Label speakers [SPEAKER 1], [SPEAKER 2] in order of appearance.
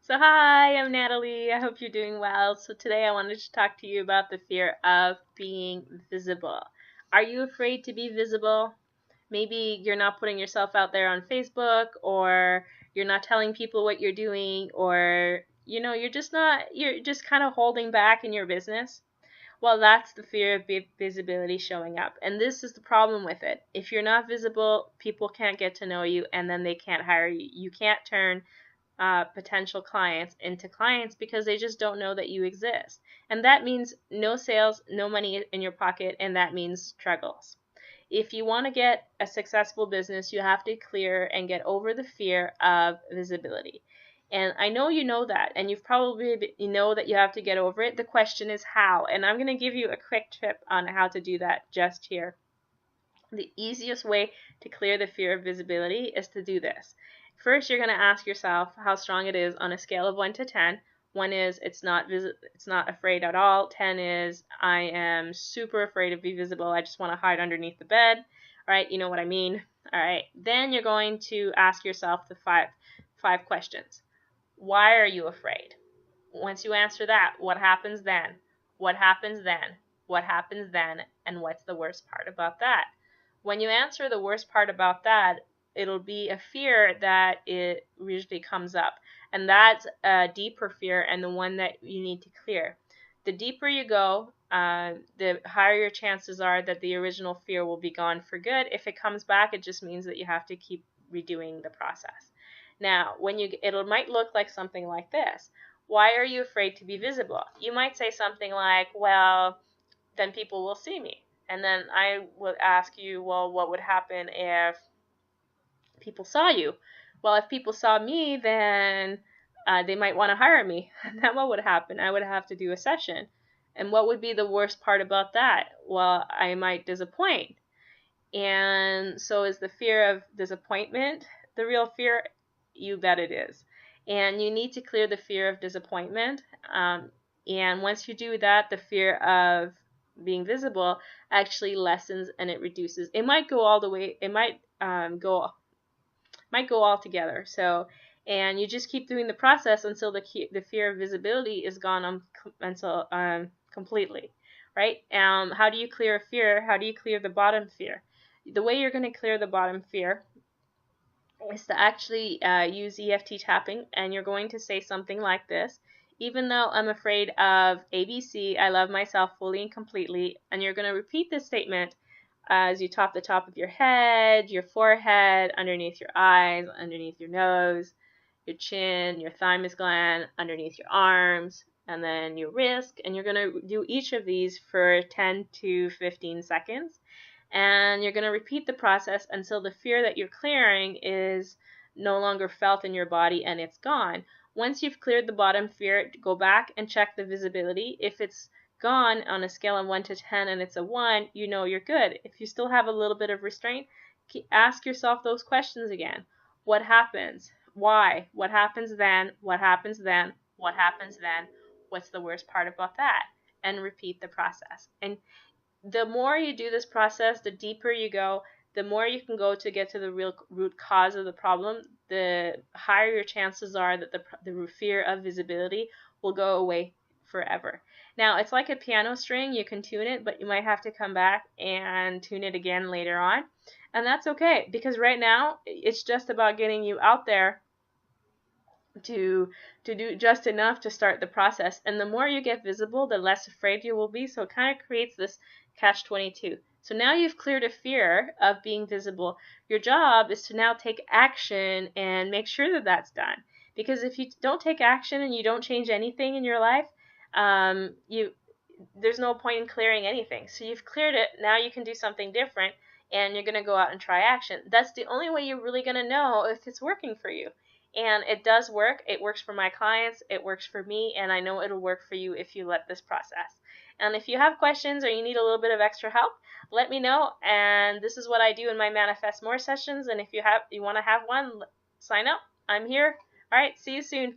[SPEAKER 1] So hi, I'm Natalie. I hope you're doing well. So today I wanted to talk to you about the fear of being visible. Are you afraid to be visible? Maybe you're not putting yourself out there on Facebook, or you're not telling people what you're doing, or you're just kind of holding back in your business. Well, that's the fear of visibility showing up. And this is the problem with it. If you're not visible, people can't get to know you, and then they can't hire you. You can't turn potential clients into clients because they just don't know that you exist. And that means no sales, no money in your pocket, and that means struggles. If you want to get a successful business, you have to clear and get over the fear of visibility. And I know you know that, and you've probably know that you have to get over it. The question is how, and I'm going to give you a quick tip on how to do that just here. The easiest way to clear the fear of visibility is to do this. First, you're going to ask yourself how strong it is on a scale of 1 to 10. 1 is it's not afraid at all. 10 is I am super afraid to be visible. I just want to hide underneath the bed. All right, you know what I mean. All right, then you're going to ask yourself the five questions. Why are you afraid? Once you answer that, what happens then? What happens then? What happens then? And what's the worst part about that? When you answer the worst part about that, it'll be a fear that it usually comes up. And that's a deeper fear and the one that you need to clear. The deeper you go, the higher your chances are that the original fear will be gone for good. If it comes back, it just means that you have to keep redoing the process. Now, it might look like something like this. Why are you afraid to be visible? You might say something like, well, then people will see me. And then I would ask you, well, what would happen if people saw you? Well, if people saw me, then they might want to hire me. Then what would happen? I would have to do a session. And what would be the worst part about that? Well, I might disappoint. And so is the fear of disappointment the real fear? You bet it is. And you need to clear the fear of disappointment. And once you do that, the fear of being visible actually lessens and it reduces. It might go all the way. It might go all together. So, and you just keep doing the process until the fear of visibility is gone completely, right? How do you clear a fear? How do you clear the bottom fear? The way you're going to clear the bottom fear is to actually use EFT tapping, and you're going to say something like this. Even though I'm afraid of ABC, I love myself fully and completely. And you're going to repeat this statement as you tap the top of your head, your forehead, underneath your eyes, underneath your nose, your chin, your thymus gland, underneath your arms, and then your wrist. And you're going to do each of these for 10 to 15 seconds. And you're going to repeat the process until the fear that you're clearing is no longer felt in your body and it's gone. Once you've cleared the bottom fear, go back and check the visibility. If it's gone on a scale of 1 to 10 and it's a 1, you know you're good. If you still have a little bit of restraint, ask yourself those questions again. What happens? Why? What happens then? What happens then? What happens then? What's the worst part about that? And repeat the process. And the more you do this process, the deeper you go, the more you can go to get to the real root cause of the problem, the higher your chances are that the fear of visibility will go away forever. Now, it's like a piano string. You can tune it, but you might have to come back and tune it again later on. And that's okay, because right now, it's just about getting you out there to do just enough to start the process. And the more you get visible, the less afraid you will be. So it kind of creates this catch-22. So now you've cleared a fear of being visible. Your job is to now take action and make sure that that's done. Because if you don't take action and you don't change anything in your life, there's no point in clearing anything. So you've cleared it. Now you can do something different, and you're going to go out and try action. That's the only way you're really going to know if it's working for you. And it does work. It works for my clients. It works for me. And I know it'll work for you if you let this process. And if you have questions or you need a little bit of extra help, let me know. And this is what I do in my Manifest More sessions. And if you want to have one, sign up. I'm here. All right. See you soon.